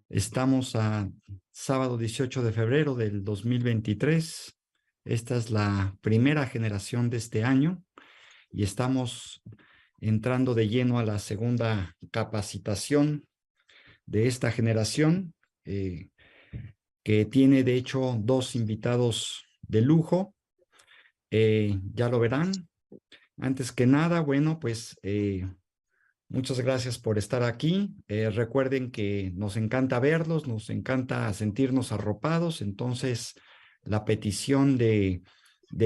Estamos a sábado 18 de febrero del 2023. Esta es la primera generación de este año y estamos entrando de lleno a la segunda capacitación de esta generación, que tiene de hecho dos invitados de lujo. Ya lo verán. Antes que nada, bueno, pues muchas gracias por estar aquí. Recuerden que nos encanta verlos, nos encanta sentirnos arropados. Entonces, la petición de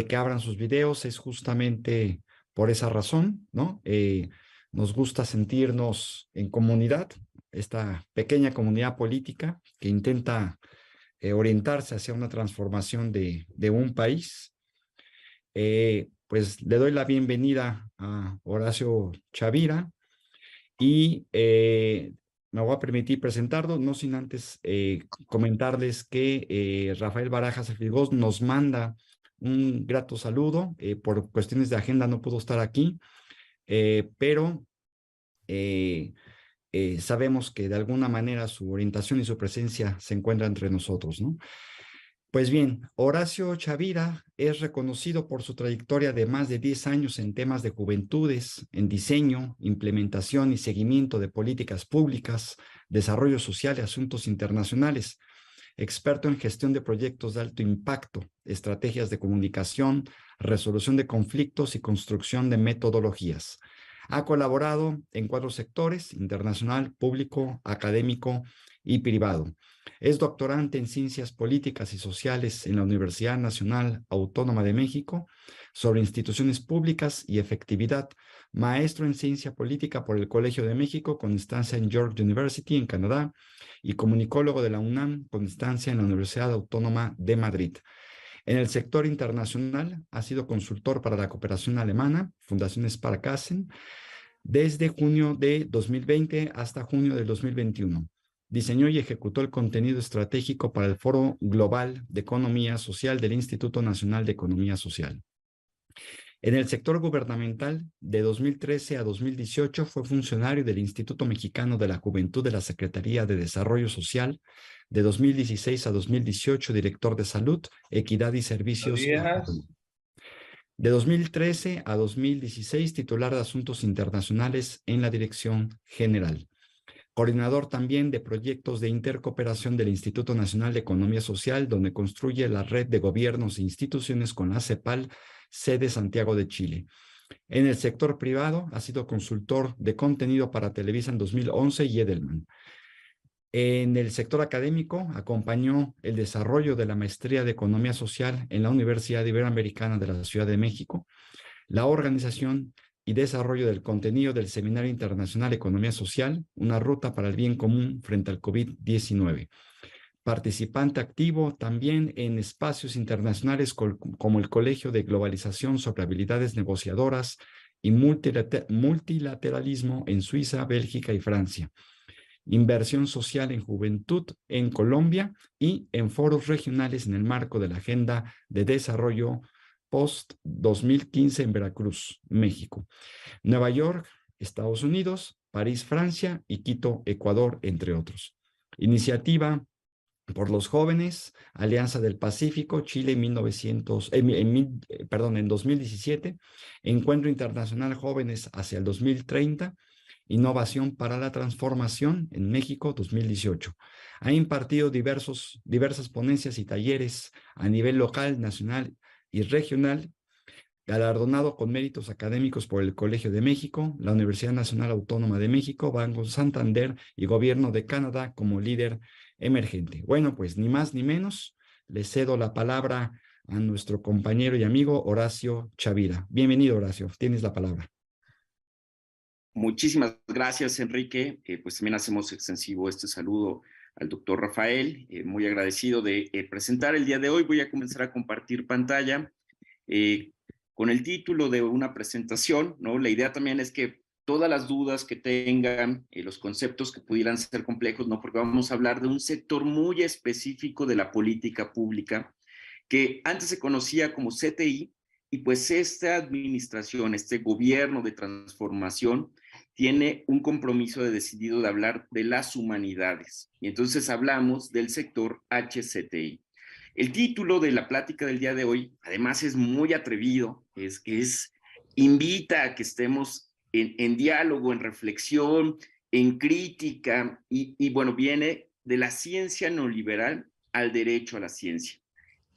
que abran sus videos es justamente por esa razón, ¿no? Nos gusta sentirnos en comunidad, esta pequeña comunidad política que intenta orientarse hacia una transformación de un país. Pues le doy la bienvenida a Horacio Chavira. Y me voy a permitir presentarlo, no sin antes comentarles que Rafael Barajas Figós nos manda un grato saludo. Por cuestiones de agenda no pudo estar aquí, pero sabemos que de alguna manera su orientación y su presencia se encuentra entre nosotros, ¿no? Pues bien, Horacio Chavira es reconocido por su trayectoria de más de 10 años en temas de juventudes, en diseño, implementación y seguimiento de políticas públicas, desarrollo social y asuntos internacionales. Experto en gestión de proyectos de alto impacto, estrategias de comunicación, resolución de conflictos y construcción de metodologías. Ha colaborado en 4 sectores: internacional, público, académico y privado. Es doctorante en Ciencias Políticas y Sociales en la Universidad Nacional Autónoma de México, sobre instituciones públicas y efectividad. Maestro en Ciencia Política por el Colegio de México, con estancia en York University, en Canadá, y comunicólogo de la UNAM, con estancia en la Universidad Autónoma de Madrid. En el sector internacional, ha sido consultor para la cooperación alemana, Fundación Sparkassen, desde junio de 2020 hasta junio de 2021. Diseñó y ejecutó el contenido estratégico para el Foro Global de Economía Social del Instituto Nacional de Economía Social. En el sector gubernamental, de 2013 a 2018, fue funcionario del Instituto Mexicano de la Juventud de la Secretaría de Desarrollo Social. De 2016 a 2018, director de Salud, Equidad y Servicios. De 2013 a 2016, titular de Asuntos Internacionales en la Dirección General. Coordinador también de proyectos de intercooperación del Instituto Nacional de Economía Social, donde construye la red de gobiernos e instituciones con la CEPAL, sede Santiago de Chile. En el sector privado, ha sido consultor de contenido para Televisa en 2011 y Edelman. En el sector académico, acompañó el desarrollo de la maestría de Economía Social en la Universidad Iberoamericana de la Ciudad de México, la organización y desarrollo del contenido del Seminario Internacional Economía Social, una ruta para el bien común frente al COVID-19. Participante activo también en espacios internacionales como el Colegio de Globalización sobre Habilidades Negociadoras y Multilateralismo en Suiza, Bélgica y Francia. Inversión social en juventud en Colombia y en foros regionales en el marco de la Agenda de Desarrollo post-2015 en Veracruz, México. Nueva York, Estados Unidos, París, Francia y Quito, Ecuador, entre otros. Iniciativa por los Jóvenes, Alianza del Pacífico, Chile en 2017, Encuentro Internacional Jóvenes hacia el 2030, Innovación para la Transformación en México 2018. Ha impartido diversas ponencias y talleres a nivel local, nacional y regional, galardonado con méritos académicos por el Colegio de México, la Universidad Nacional Autónoma de México, Banco Santander y Gobierno de Canadá como líder emergente. Bueno, pues ni más ni menos, le cedo la palabra a nuestro compañero y amigo Horacio Chavira. Bienvenido, Horacio, tienes la palabra. Muchísimas gracias, Enrique. Pues también hacemos extensivo este saludo al doctor Rafael. Muy agradecido de presentar el día de hoy. Voy a comenzar a compartir pantalla eh, con el título de una presentación, ¿no? La idea también es que todas las dudas que tengan, los conceptos que pudieran ser complejos, ¿no? Porque vamos a hablar de un sector muy específico de la política pública que antes se conocía como CTI, y pues esta administración, este gobierno de transformación, tiene un compromiso decidido de hablar de las humanidades. Y entonces hablamos del sector HCTI. El título de la plática del día de hoy, además, es muy atrevido, invita a que estemos en diálogo, en reflexión, en crítica, y bueno, viene de la ciencia neoliberal al derecho a la ciencia.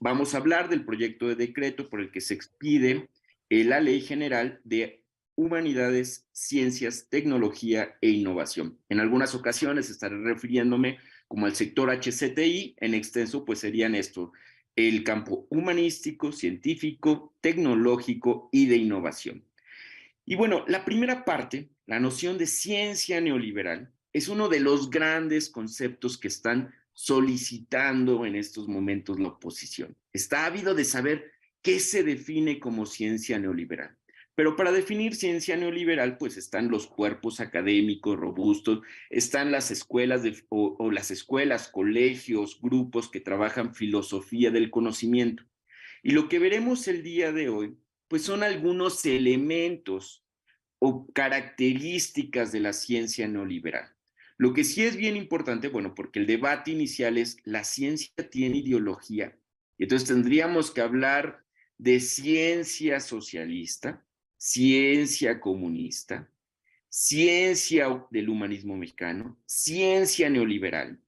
Vamos a hablar del proyecto de decreto por el que se expide la Ley General de Humanidades, Ciencias, Tecnología e Innovación. En algunas ocasiones estaré refiriéndome como al sector HCTI, en extenso pues serían esto, el campo humanístico, científico, tecnológico y de innovación. Y bueno, la primera parte, la noción de ciencia neoliberal, es uno de los grandes conceptos que están solicitando en estos momentos la oposición. Está ávido de saber qué se define como ciencia neoliberal. Pero para definir ciencia neoliberal, pues están los cuerpos académicos robustos, están las escuelas o las escuelas, colegios, grupos que trabajan filosofía del conocimiento. Y lo que veremos el día de hoy, pues son algunos elementos o características de la ciencia neoliberal. Lo que sí es bien importante, bueno, porque el debate inicial es, ¿la ciencia tiene ideología? Y entonces tendríamos que hablar de ciencia socialista, ciencia comunista, ciencia del humanismo mexicano, ciencia neoliberal.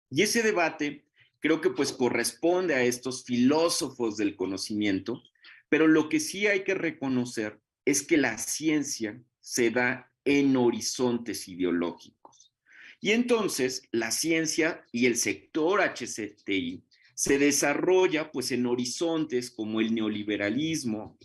Y ese debate creo que pues corresponde a estos filósofos del conocimiento, pero lo que sí hay que reconocer es que la ciencia se da en horizontes ideológicos. Y entonces la ciencia y el sector HCTI se desarrolla pues en horizontes como el neoliberalismo,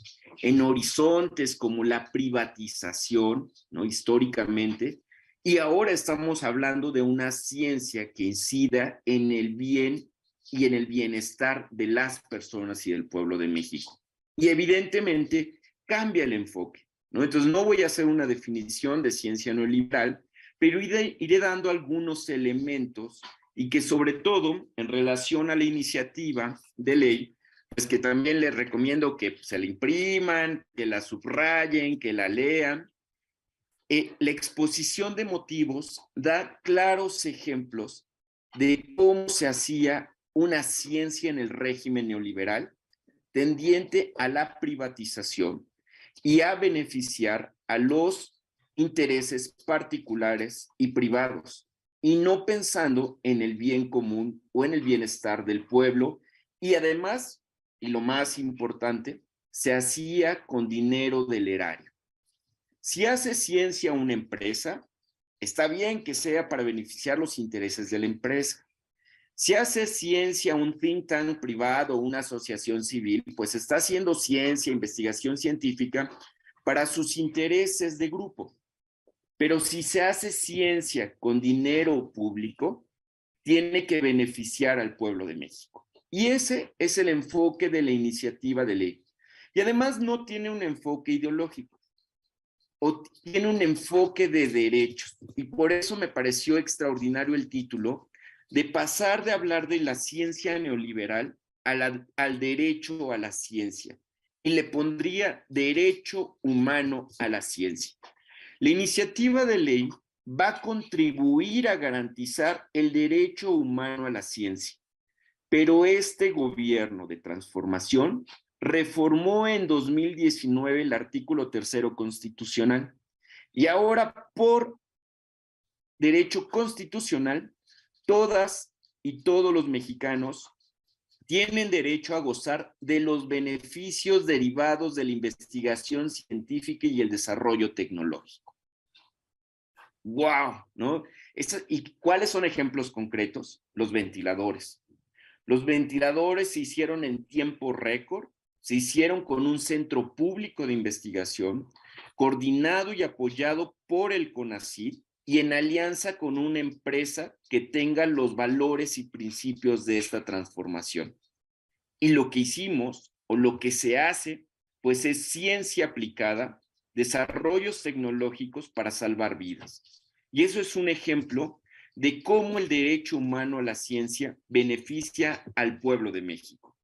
en horizontes como la privatización, ¿no? Históricamente, y ahora estamos hablando de una ciencia que incida en el bien y en el bienestar de las personas y del pueblo de México. Y evidentemente cambia el enfoque, ¿no? Entonces no voy a hacer una definición de ciencia neoliberal, pero iré dando algunos elementos y que sobre todo en relación a la iniciativa de ley, pues que también les recomiendo que se la impriman, que la subrayen, que la lean. La exposición de motivos da claros ejemplos de cómo se hacía una ciencia en el régimen neoliberal tendiente a la privatización y a beneficiar a los intereses particulares y privados, y no pensando en el bien común o en el bienestar del pueblo, y además, y lo más importante, se hacía con dinero del erario. Si hace ciencia una empresa, está bien que sea para beneficiar los intereses de la empresa. Si hace ciencia un think tank privado o una asociación civil, pues está haciendo ciencia, investigación científica para sus intereses de grupo. Pero si se hace ciencia con dinero público, tiene que beneficiar al pueblo de México. Y ese es el enfoque de la iniciativa de ley. Y además no tiene un enfoque ideológico, o tiene un enfoque de derechos. Y por eso me pareció extraordinario el título, de pasar de hablar de la ciencia neoliberal al derecho a la ciencia. Y le pondría derecho humano a la ciencia. La iniciativa de ley va a contribuir a garantizar el derecho humano a la ciencia. Pero este gobierno de transformación reformó en 2019 el artículo 3º constitucional, y ahora por derecho constitucional todas y todos los mexicanos tienen derecho a gozar de los beneficios derivados de la investigación científica y el desarrollo tecnológico. ¡Wow! ¿No? ¿Y cuáles son ejemplos concretos? Los ventiladores. Los ventiladores se hicieron en tiempo récord, se hicieron con un centro público de investigación, coordinado y apoyado por el CONACYT y en alianza con una empresa que tenga los valores y principios de esta transformación. Y lo que hicimos, o lo que se hace, pues es ciencia aplicada, desarrollos tecnológicos para salvar vidas. Y eso es un ejemplo de cómo el derecho humano a la ciencia beneficia al pueblo de México.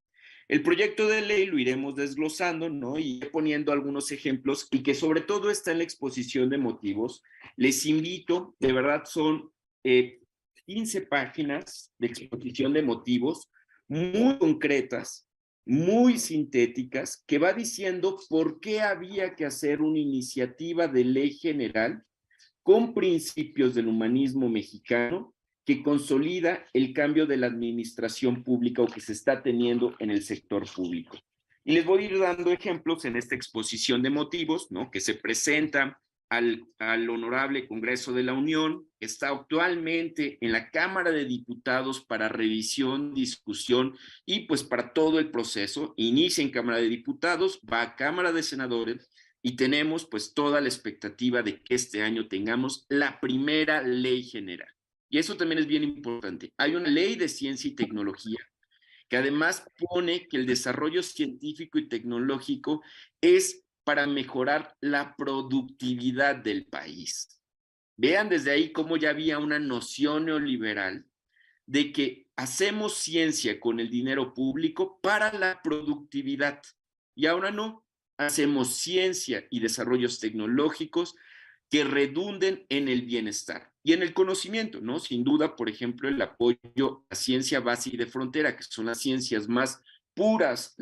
El proyecto de ley lo iremos desglosando, ¿no? Y poniendo algunos ejemplos, y que sobre todo está en la exposición de motivos. Les invito, de verdad son 15 páginas de exposición de motivos, muy concretas, muy sintéticas, que va diciendo por qué había que hacer una iniciativa de ley general con principios del humanismo mexicano que consolida el cambio de la administración pública o que se está teniendo en el sector público. Y les voy a ir dando ejemplos en esta exposición de motivos, ¿no? Que se presenta al Honorable Congreso de la Unión, está actualmente en la Cámara de Diputados para revisión, discusión y pues para todo el proceso. Inicia en Cámara de Diputados, va a Cámara de Senadores y tenemos pues toda la expectativa de que este año tengamos la primera ley general. Y eso también es bien importante. Hay una ley de ciencia y tecnología que además pone que el desarrollo científico y tecnológico es para mejorar la productividad del país. Vean desde ahí cómo ya había una noción neoliberal de que hacemos ciencia con el dinero público para la productividad. Y ahora no, hacemos ciencia y desarrollos tecnológicos que redunden en el bienestar y en el conocimiento, ¿no? Sin duda, por ejemplo, el apoyo a ciencia básica y de frontera, que son las ciencias más puras,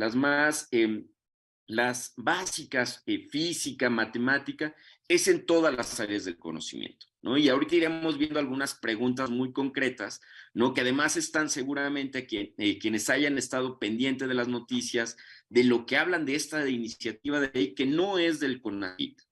las básicas, física, matemática, es en todas las áreas del conocimiento, ¿no? Y ahorita iremos viendo algunas preguntas muy concretas, ¿no? Que además están seguramente quienes hayan estado pendientes de las noticias, de lo que hablan de esta iniciativa de ley, que no es del CONACYT,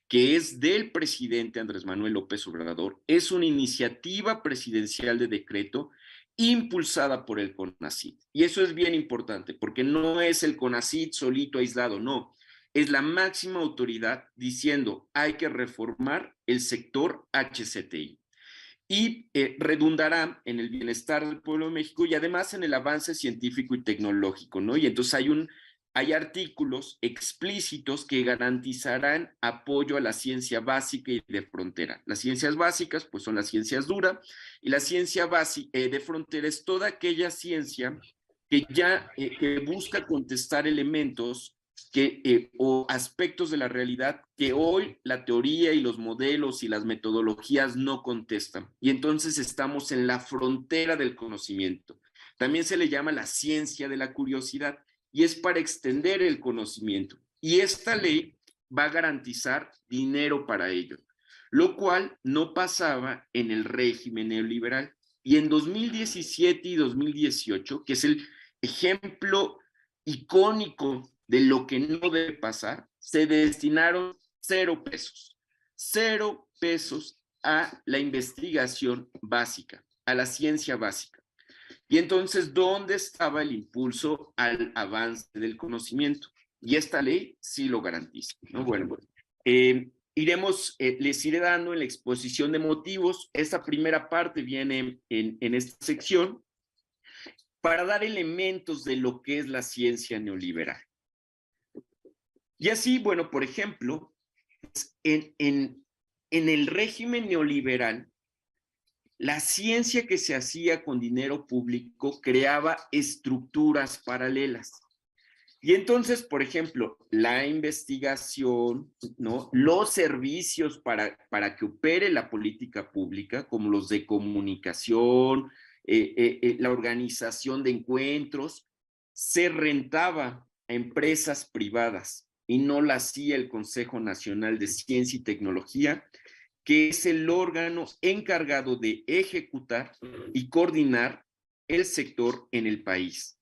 que es del presidente Andrés Manuel López Obrador, es una iniciativa presidencial de decreto impulsada por el CONACYT. Y eso es bien importante, porque no es el CONACYT solito, aislado, no. Es la máxima autoridad diciendo hay que reformar el sector HCTI. Y redundará en el bienestar del pueblo de México y además en el avance científico y tecnológico, ¿no? Y entonces hay artículos explícitos que garantizarán apoyo a la ciencia básica y de frontera. Las ciencias básicas, pues son las ciencias duras, y la ciencia de frontera es toda aquella ciencia que busca contestar elementos o aspectos de la realidad que hoy la teoría y los modelos y las metodologías no contestan. Y entonces estamos en la frontera del conocimiento. También se le llama la ciencia de la curiosidad y es para extender el conocimiento. Y esta ley va a garantizar dinero para ello, lo cual no pasaba en el régimen neoliberal. Y en 2017 y 2018, que es el ejemplo icónico de lo que no debe pasar, se destinaron 0 pesos. 0 pesos a la investigación básica, a la ciencia básica. Y entonces, ¿dónde estaba el impulso al avance del conocimiento? Y esta ley sí lo garantiza, ¿no? Bueno, les iré dando en la exposición de motivos. Esta primera parte viene en esta sección para dar elementos de lo que es la ciencia neoliberal. Y así, bueno, por ejemplo, en el régimen neoliberal, la ciencia que se hacía con dinero público creaba estructuras paralelas. Y entonces, por ejemplo, la investigación, ¿no? Los servicios para que opere la política pública, como los de comunicación, la organización de encuentros, se rentaba a empresas privadas y no la hacía el Consejo Nacional de Ciencia y Tecnología, que es el órgano encargado de ejecutar y coordinar el sector en el país.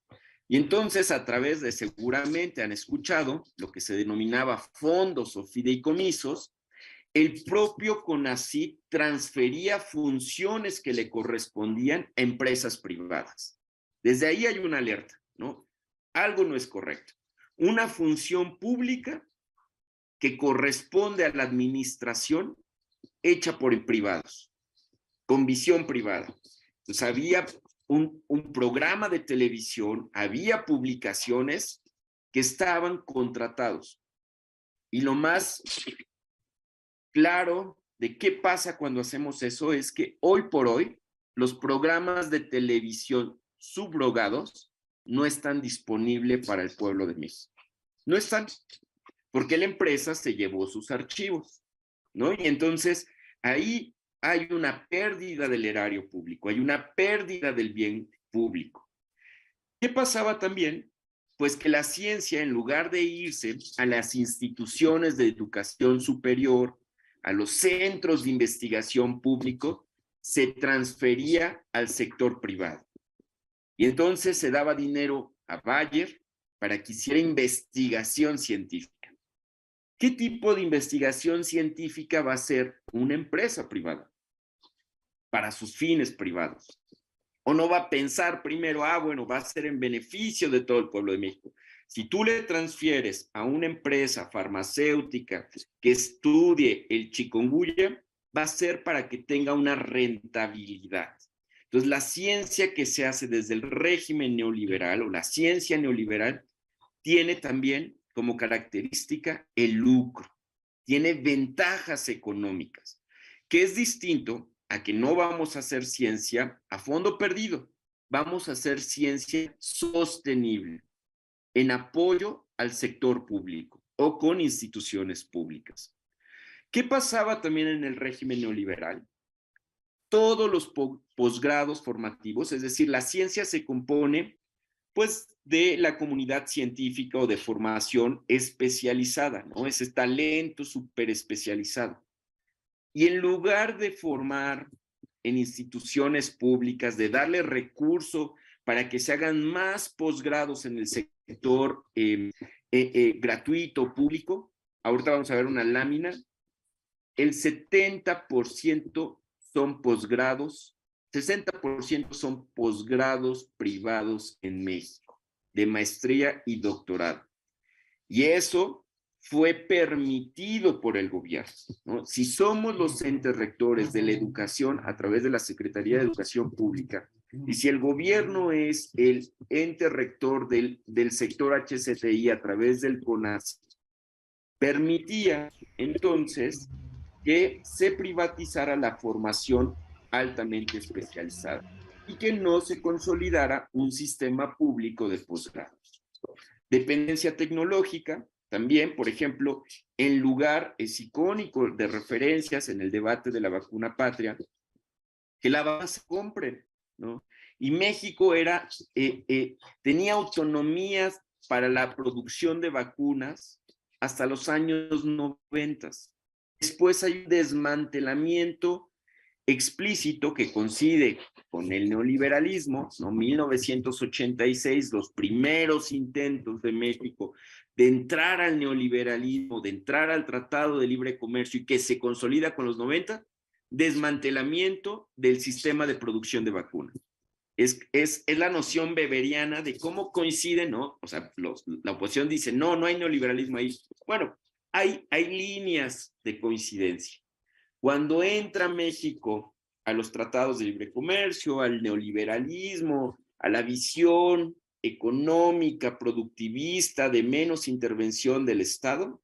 Y entonces, a través de, seguramente han escuchado, lo que se denominaba fondos o fideicomisos, el propio CONACYT transfería funciones que le correspondían a empresas privadas. Desde ahí hay una alerta, ¿no? Algo no es correcto. Una función pública que corresponde a la administración hecha por privados, con visión privada. Entonces había un programa de televisión, había publicaciones que estaban contratados. Y lo más claro de qué pasa cuando hacemos eso es que hoy por hoy los programas de televisión subrogados no están disponibles para el pueblo de México. No están, porque la empresa se llevó sus archivos, ¿no? Y entonces ahí hay una pérdida del erario público, hay una pérdida del bien público. ¿Qué pasaba también? Pues que la ciencia, en lugar de irse a las instituciones de educación superior, a los centros de investigación público, se transfería al sector privado. Y entonces se daba dinero a Bayer para que hiciera investigación científica. ¿Qué tipo de investigación científica va a hacer una empresa privada para sus fines privados? ¿O no va a pensar primero, bueno, va a ser en beneficio de todo el pueblo de México? Si tú le transfieres a una empresa farmacéutica que estudie el chikungunya, va a ser para que tenga una rentabilidad. Entonces, la ciencia que se hace desde el régimen neoliberal o la ciencia neoliberal tiene también como característica el lucro, tiene ventajas económicas, que es distinto a que no vamos a hacer ciencia a fondo perdido, vamos a hacer ciencia sostenible, en apoyo al sector público o con instituciones públicas. ¿Qué pasaba también en el régimen neoliberal? Todos los posgrados formativos, es decir, la ciencia se compone pues de la comunidad científica o de formación especializada, ¿no? Ese talento súper especializado. Y en lugar de formar en instituciones públicas, de darle recurso para que se hagan más posgrados en el sector gratuito público, ahorita vamos a ver una lámina, el 70% son posgrados, 60% son posgrados privados en México, de maestría y doctorado. Y eso fue permitido por el gobierno, ¿no? Si somos los entes rectores de la educación a través de la Secretaría de Educación Pública, y si el gobierno es el ente rector del sector HCTI a través del CONACYT, permitía entonces que se privatizara la formación altamente especializada y que no se consolidara un sistema público de posgrados. Dependencia tecnológica, también, por ejemplo, en lugar es icónico de referencias en el debate de la vacuna patria, que la vacuna se compre, ¿no? Y México tenía autonomías para la producción de vacunas hasta los años 90. Después hay un desmantelamiento explícito que coincide con el neoliberalismo, ¿no? 1986, los primeros intentos de México de entrar al neoliberalismo, de entrar al Tratado de Libre Comercio y que se consolida con los 90, desmantelamiento del sistema de producción de vacunas. Es la noción beberiana de cómo coincide, ¿no? O sea, la oposición dice, no hay neoliberalismo ahí. Bueno, hay líneas de coincidencia. Cuando entra México a los tratados de libre comercio, al neoliberalismo, a la visión económica, productivista, de menos intervención del Estado,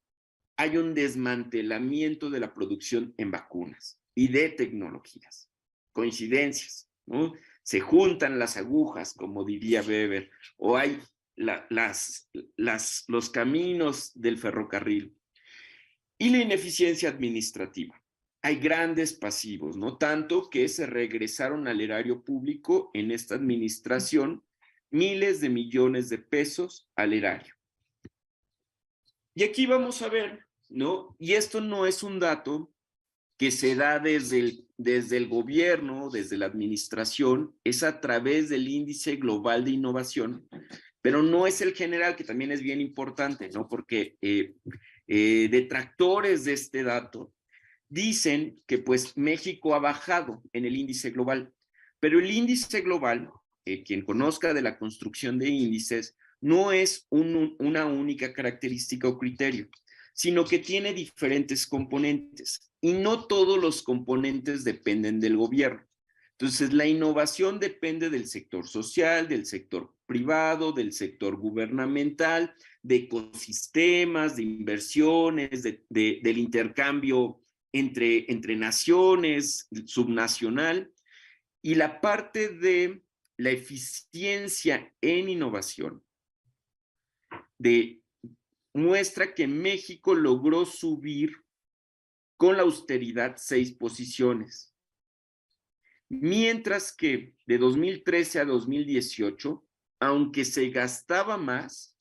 hay un desmantelamiento de la producción en vacunas y de tecnologías. Coincidencias, ¿no? Se juntan las agujas, como diría Weber, o hay los caminos del ferrocarril. Y la ineficiencia administrativa. Hay grandes pasivos, ¿no? Tanto que se regresaron al erario público en esta administración miles de millones de pesos al erario. Y aquí vamos a ver, ¿no? Y esto no es un dato que se da desde el gobierno, desde la administración, es a través del Índice Global de Innovación, pero no es el general, que también es bien importante, ¿no? Porque detractores de este dato dicen que pues México ha bajado en el índice global, pero el índice global, quien conozca de la construcción de índices, no es una única característica o criterio, sino que tiene diferentes componentes y no todos los componentes dependen del gobierno. Entonces, la innovación depende del sector social, del sector privado, del sector gubernamental, de ecosistemas, de inversiones, del intercambio entre naciones, subnacional, y la parte de la eficiencia en innovación muestra que México logró subir con la austeridad 6 posiciones, mientras que de 2013 a 2018, aunque se gastaba más,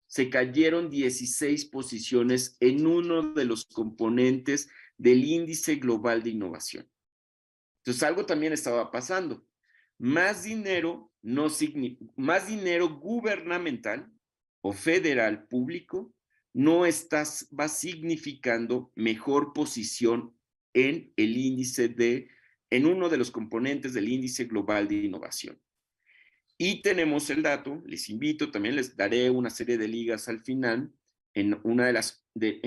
se cayeron 16 posiciones en uno de los componentes del índice global de innovación. Entonces, algo también estaba pasando. Más dinero, más dinero gubernamental o federal público no va significando mejor posición en el índice en uno de los componentes del índice global de innovación. Y tenemos el dato, les invito, también les daré una serie de ligas al final, en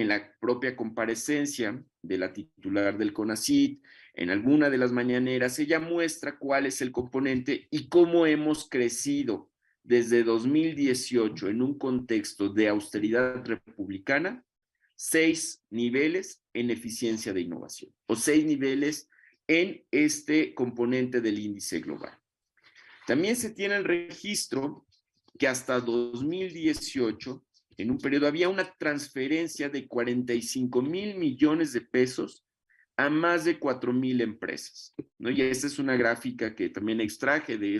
la propia comparecencia de la titular del CONACYT, en alguna de las mañaneras, ella muestra cuál es el componente y cómo hemos crecido desde 2018 en un contexto de austeridad republicana, 6 niveles en eficiencia de innovación, o 6 niveles en este componente del índice global. También se tiene el registro que hasta 2018, en un periodo, había una transferencia de 45,000 millones de pesos a más de 4,000 empresas, ¿no? Y esta es una gráfica que también extraje de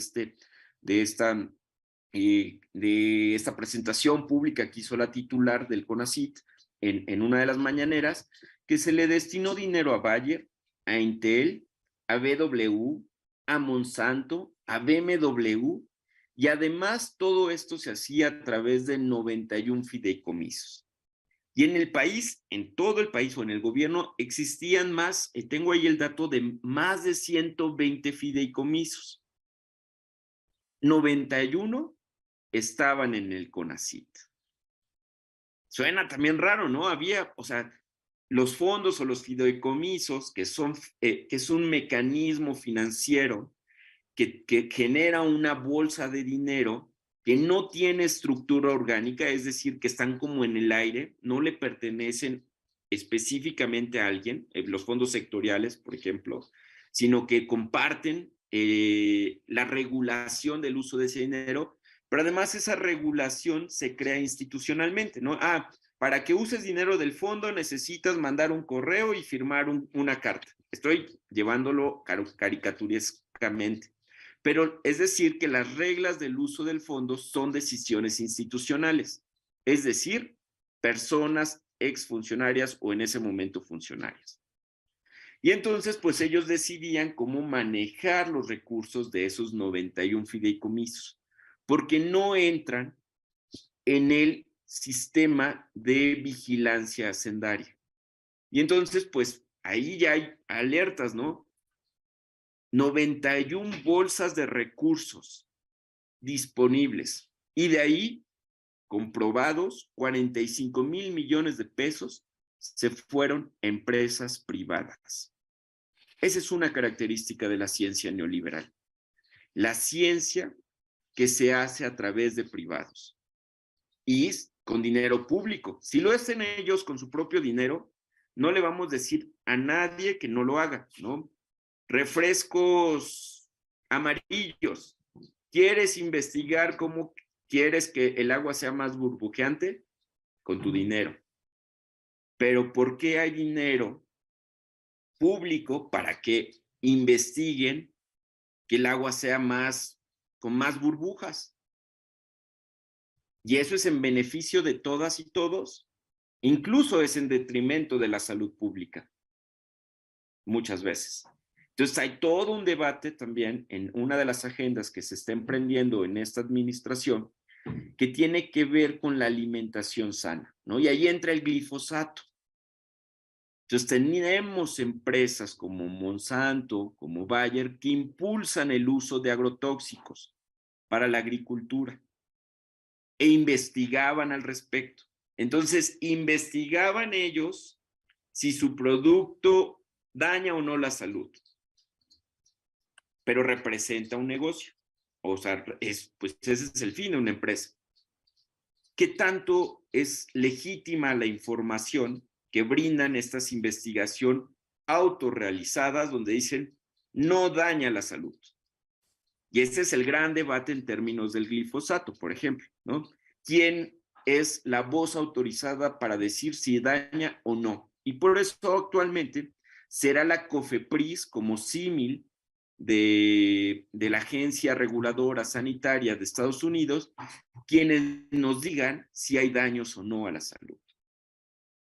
esta presentación pública que hizo la titular del CONACYT en una de las mañaneras, que se le destinó dinero a Bayer, a Intel, a BW, a Monsanto, a BMW, y además todo esto se hacía a través de 91 fideicomisos. Y en el país, en todo el país o en el gobierno, existían más, tengo ahí el dato de más de 120 fideicomisos. 91 estaban en el CONACYT. Suena también raro, ¿no? Había, o sea, los fondos o los fideicomisos, que es un mecanismo financiero que genera una bolsa de dinero que no tiene estructura orgánica, es decir, que están como en el aire, no le pertenecen específicamente a alguien, los fondos sectoriales, por ejemplo, sino que comparten la regulación del uso de ese dinero, pero además esa regulación se crea institucionalmente, ¿no? Para que uses dinero del fondo necesitas mandar un correo y firmar una carta. Estoy llevándolo caricaturescamente. Pero es decir que las reglas del uso del fondo son decisiones institucionales, es decir, personas exfuncionarias o en ese momento funcionarias. Y entonces, pues ellos decidían cómo manejar los recursos de esos 91 fideicomisos, porque no entran en el sistema de vigilancia hacendaria. Y entonces, pues ahí ya hay alertas, ¿no? 91 bolsas de recursos disponibles y de ahí, comprobados, 45,000 millones de pesos se fueron a empresas privadas. Esa es una característica de la ciencia neoliberal. La ciencia que se hace a través de privados y con dinero público. Si lo hacen ellos con su propio dinero, no le vamos a decir a nadie que no lo haga, ¿no? Refrescos amarillos. ¿Quieres investigar cómo quieres que el agua sea más burbujeante? Con tu dinero. Pero ¿por qué hay dinero público para que investiguen que el agua sea con más burbujas? Y eso es en beneficio de todas y todos. Incluso es en detrimento de la salud pública. Muchas veces. Entonces hay todo un debate también en una de las agendas que se está emprendiendo en esta administración que tiene que ver con la alimentación sana, ¿no? Y ahí entra el glifosato. Entonces tenemos empresas como Monsanto, como Bayer, que impulsan el uso de agrotóxicos para la agricultura e investigaban al respecto. Entonces investigaban ellos si su producto daña o no la salud, pero representa un negocio. O sea, pues ese es el fin de una empresa. ¿Qué tanto es legítima la información que brindan estas investigaciones autorrealizadas donde dicen no daña la salud? Y este es el gran debate en términos del glifosato, por ejemplo, ¿no? ¿Quién es la voz autorizada para decir si daña o no? Y por eso actualmente será la COFEPRIS como símil de la Agencia Reguladora Sanitaria de Estados Unidos, quienes nos digan si hay daños o no a la salud,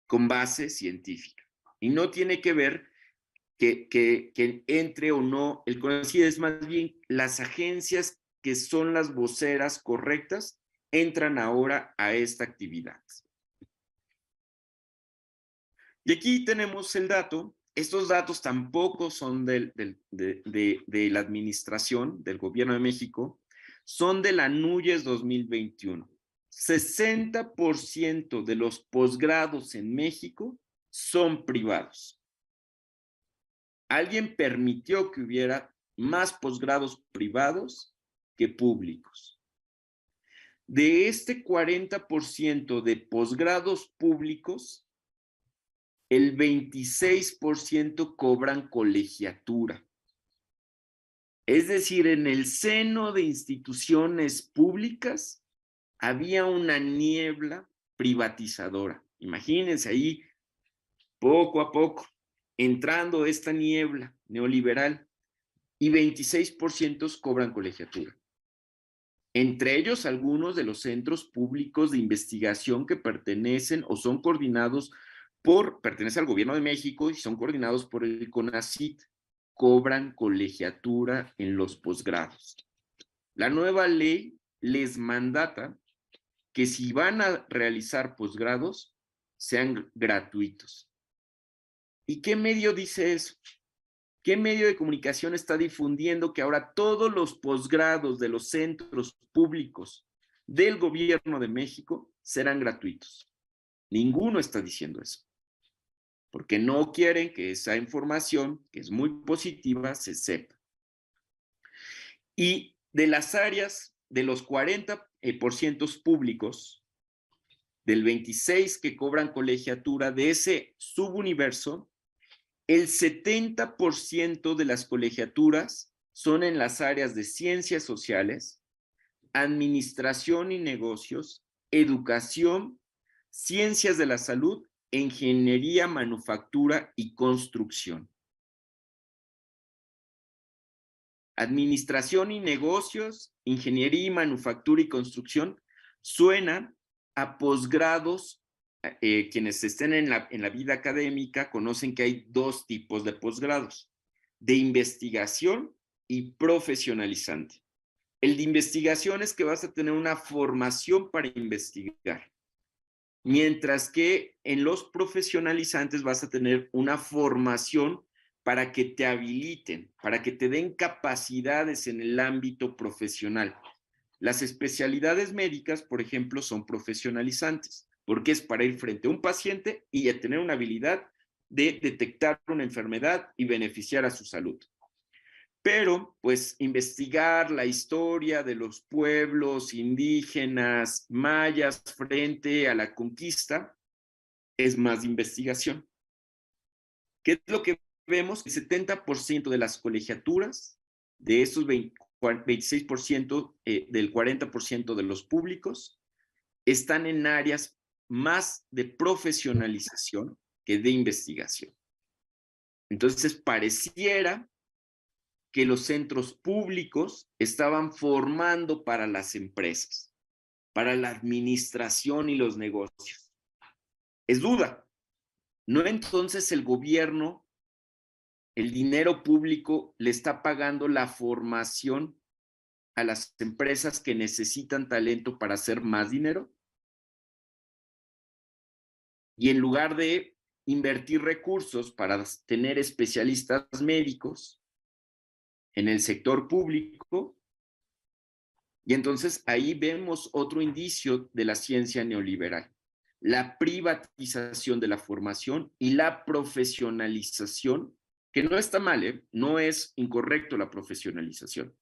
con base científica. Y no tiene que ver que entre o no el CONACYT, es más bien las agencias que son las voceras correctas entran ahora a esta actividad. Y aquí tenemos el dato. Estos datos tampoco son de la administración del gobierno de México, son de la NUYES 2021. 60% de los posgrados en México son privados. Alguien permitió que hubiera más posgrados privados que públicos. De este 40% de posgrados públicos, el 26% cobran colegiatura. Es decir, en el seno de instituciones públicas había una niebla privatizadora. Imagínense ahí, poco a poco, entrando esta niebla neoliberal, y 26% cobran colegiatura. Entre ellos, algunos de los centros públicos de investigación que pertenecen o son coordinados pertenecen al gobierno de México y son coordinados por el CONACYT, cobran colegiatura en los posgrados. La nueva ley les mandata que si van a realizar posgrados, sean gratuitos. ¿Y qué medio dice eso? ¿Qué medio de comunicación está difundiendo que ahora todos los posgrados de los centros públicos del gobierno de México serán gratuitos? Ninguno está diciendo eso, porque no quieren que esa información, que es muy positiva, se sepa. Y de las áreas, de los 40% públicos, del 26% que cobran colegiatura, de ese subuniverso, el 70% de las colegiaturas son en las áreas de ciencias sociales, administración y negocios, educación, ciencias de la salud, ingeniería, manufactura y construcción. Administración y negocios, ingeniería y manufactura y construcción suenan a posgrados. Quienes estén en la vida académica conocen que hay dos tipos de posgrados: de investigación y profesionalizante. El de investigación es que vas a tener una formación para investigar, mientras que en los profesionalizantes vas a tener una formación para que te habiliten, para que te den capacidades en el ámbito profesional. Las especialidades médicas, por ejemplo, son profesionalizantes, porque es para ir frente a un paciente y a tener una habilidad de detectar una enfermedad y beneficiar a su salud. Pero, pues, investigar la historia de los pueblos indígenas mayas frente a la conquista es más de investigación. ¿Qué es lo que vemos? El 70% de las colegiaturas, de esos 26% del 40% de los públicos, están en áreas más de profesionalización que de investigación. Entonces, pareciera que los centros públicos estaban formando para las empresas, para la administración y los negocios. Es duda. ¿No entonces el gobierno, el dinero público, le está pagando la formación a las empresas que necesitan talento para hacer más dinero? Y en lugar de invertir recursos para tener especialistas médicos en el sector público, y entonces ahí vemos otro indicio de la ciencia neoliberal, la privatización de la formación y la profesionalización, que no está mal, ¿eh? No es incorrecto la profesionalización,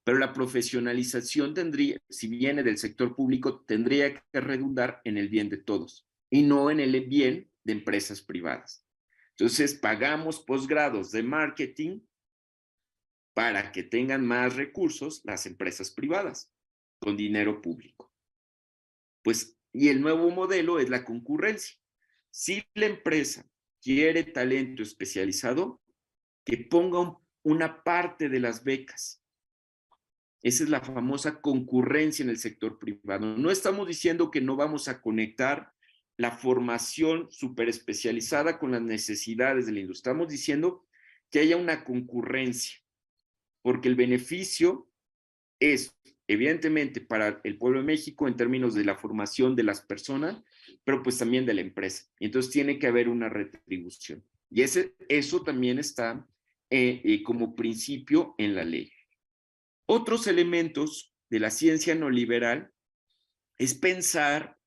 pero la profesionalización tendría, si viene del sector público, tendría que redundar en el bien de todos y no en el bien de empresas privadas. Entonces, pagamos posgrados de marketing para que tengan más recursos las empresas privadas con dinero público. Pues, y el nuevo modelo es la concurrencia. Si la empresa quiere talento especializado, que ponga una parte de las becas. Esa es la famosa concurrencia en el sector privado. No estamos diciendo que no vamos a conectar la formación súper especializada con las necesidades de la industria. Estamos diciendo que haya una concurrencia, porque el beneficio es, evidentemente, para el pueblo de México en términos de la formación de las personas, pero pues también de la empresa. Y entonces tiene que haber una retribución. Y eso también está como principio en la ley. Otros elementos de la ciencia neoliberal es pensar,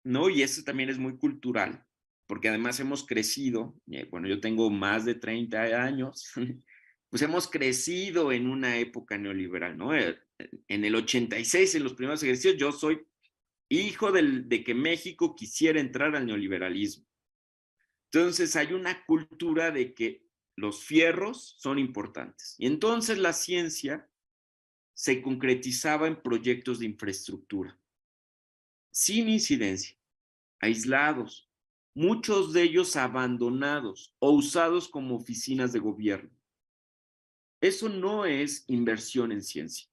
¿no? Y eso también es muy cultural, porque además hemos crecido, bueno, yo tengo más de 30 años, pues hemos crecido en una época neoliberal, ¿no? En el 86, en los primeros ejercicios, yo soy hijo de que México quisiera entrar al neoliberalismo. Entonces hay una cultura de que los fierros son importantes. Y entonces la ciencia se concretizaba en proyectos de infraestructura, sin incidencia, aislados, muchos de ellos abandonados o usados como oficinas de gobierno. Eso no es inversión en ciencia.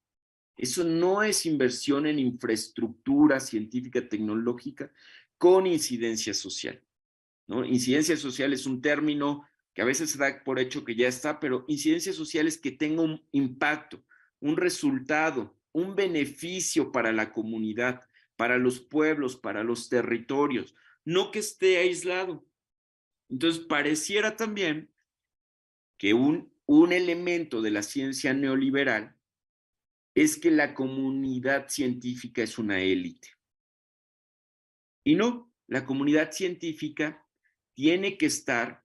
Eso no es inversión en infraestructura científica tecnológica con incidencia social, ¿no? Incidencia social es un término que a veces se da por hecho que ya está, pero incidencia social es que tenga un impacto, un resultado, un beneficio para la comunidad, para los pueblos, para los territorios, no que esté aislado. Entonces, pareciera también que un elemento de la ciencia neoliberal es que la comunidad científica es una élite. Y no, la comunidad científica tiene que estar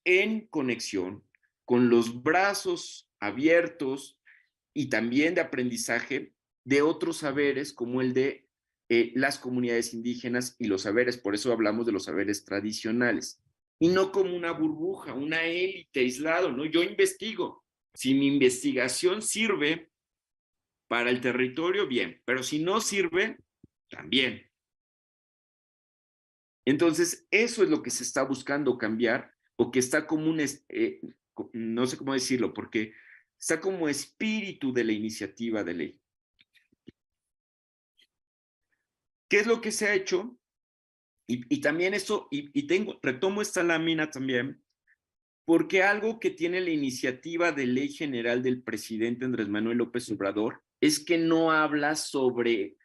en conexión con los brazos abiertos y también de aprendizaje de otros saberes como el de las comunidades indígenas y los saberes, por eso hablamos de los saberes tradicionales, y no como una burbuja, una élite aislado, ¿no? Yo investigo, si mi investigación sirve para el territorio, bien, pero si no sirve, también. Entonces, eso es lo que se está buscando cambiar o que está como un, no sé cómo decirlo, porque está como espíritu de la iniciativa de ley. ¿Qué es lo que se ha hecho? Y también eso, retomo esta lámina también, porque algo que tiene la iniciativa de ley general del presidente Andrés Manuel López Obrador es que no habla sobre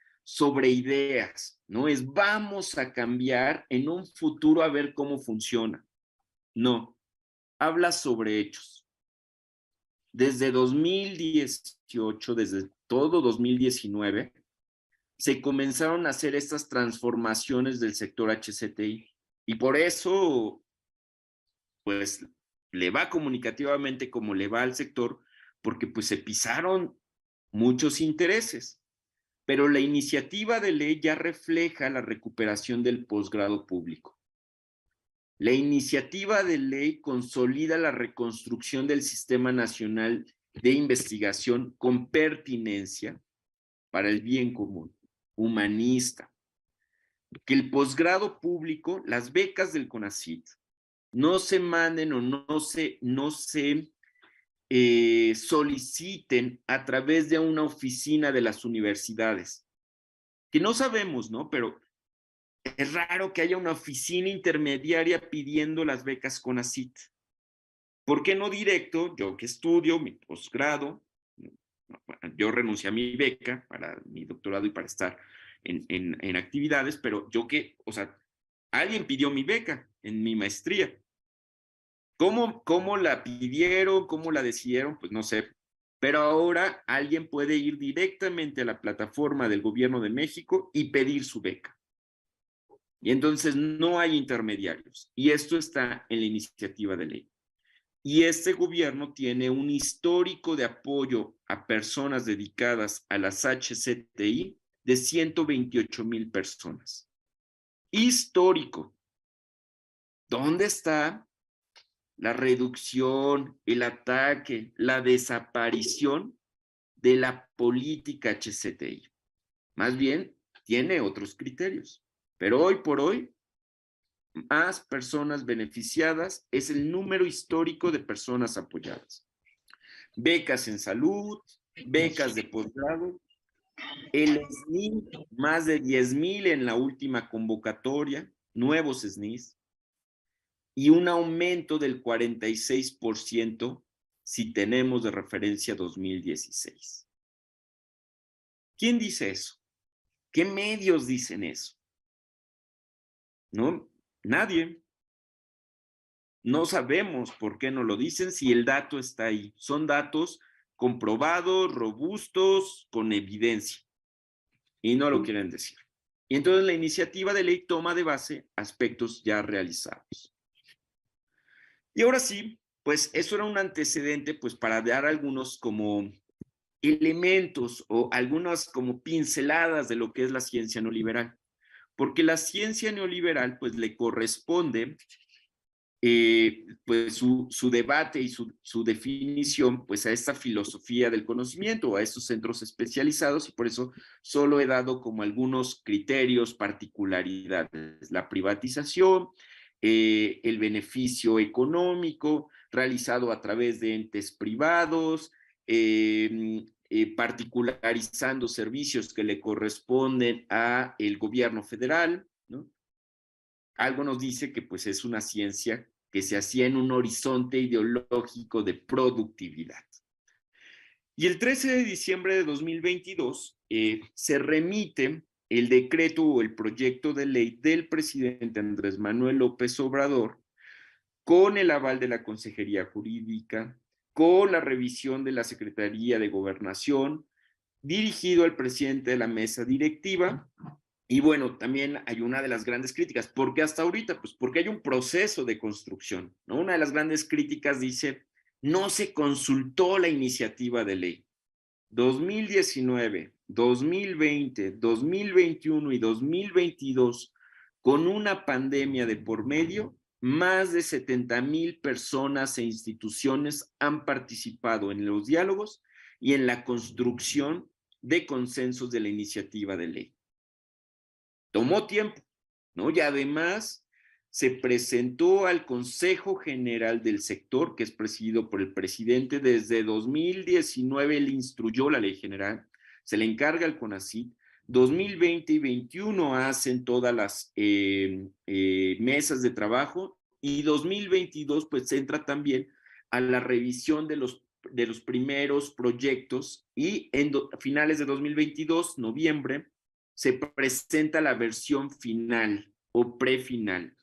ideas, ¿no? Es vamos a cambiar en un futuro a ver cómo funciona. No, habla sobre hechos. Desde 2018, desde todo 2019, se comenzaron a hacer estas transformaciones del sector HCTI. Y por eso, pues, le va comunicativamente como le va al sector, porque pues se pisaron muchos intereses. Pero la iniciativa de ley ya refleja la recuperación del posgrado público. La iniciativa de ley consolida la reconstrucción del Sistema Nacional de Investigación con pertinencia para el bien común, humanista. Que el posgrado público, las becas del CONACYT, no se manden o no se soliciten a través de una oficina de las universidades. Que no sabemos, ¿no? Pero es raro que haya una oficina intermediaria pidiendo las becas CONACYT. ¿Por qué no directo? Yo que estudio mi posgrado, Yo renuncié a mi beca para mi doctorado y para estar en actividades, pero o sea, alguien pidió mi beca en mi maestría. ¿Cómo la pidieron? ¿Cómo la decidieron? Pues no sé. Pero ahora alguien puede ir directamente a la plataforma del Gobierno de México y pedir su beca. Y entonces no hay intermediarios. Y esto está en la iniciativa de ley. Y este gobierno tiene un histórico de apoyo a personas dedicadas a las HCTI de 128,000 personas. Histórico. ¿Dónde está la reducción, el ataque, la desaparición de la política HCTI? Más bien, tiene otros criterios. Pero hoy por hoy, más personas beneficiadas es el número histórico de personas apoyadas. Becas en salud, becas de posgrado, el SNI, más de 10,000 en la última convocatoria, nuevos SNIs, y un aumento del 46% si tenemos de referencia 2016. ¿Quién dice eso? ¿Qué medios dicen eso? ¿No? Nadie. No sabemos por qué no lo dicen si el dato está ahí. Son datos comprobados, robustos, con evidencia. Y no lo quieren decir. Y entonces la iniciativa de ley toma de base aspectos ya realizados. Y ahora sí, pues eso era un antecedente pues para dar algunos como elementos o algunas como pinceladas de lo que es la ciencia neoliberal. Porque la ciencia neoliberal pues le corresponde pues su debate y su definición pues a esta filosofía del conocimiento o a estos centros especializados, y por eso solo he dado como algunos criterios, particularidades: la privatización, el beneficio económico realizado a través de entes privados, particularizando servicios que le corresponden a el gobierno federal, ¿no? Algo nos dice que pues es una ciencia que se hacía en un horizonte ideológico de productividad. Y el 13 de diciembre de 2022 se remite el decreto o el proyecto de ley del presidente Andrés Manuel López Obrador con el aval de la Consejería Jurídica, con la revisión de la Secretaría de Gobernación, dirigido al presidente de la mesa directiva. Y bueno, también hay una de las grandes críticas. ¿Por qué hasta ahorita? Pues porque hay un proceso de construcción, ¿no? Una de las grandes críticas dice: no se consultó la iniciativa de ley. 2019, 2020, 2021 y 2022, con una pandemia de por medio, más de 70,000 personas e instituciones han participado en los diálogos y en la construcción de consensos de la iniciativa de ley. Tomó tiempo, ¿no? Y además se presentó al Consejo General del Sector, que es presidido por el presidente. Desde 2019 le instruyó la ley general, se le encarga al CONACYT. 2020 y 2021 hacen todas las mesas de trabajo, y 2022 pues entra también a la revisión de los primeros proyectos, y en finales de 2022, noviembre, se presenta la versión final o prefinal,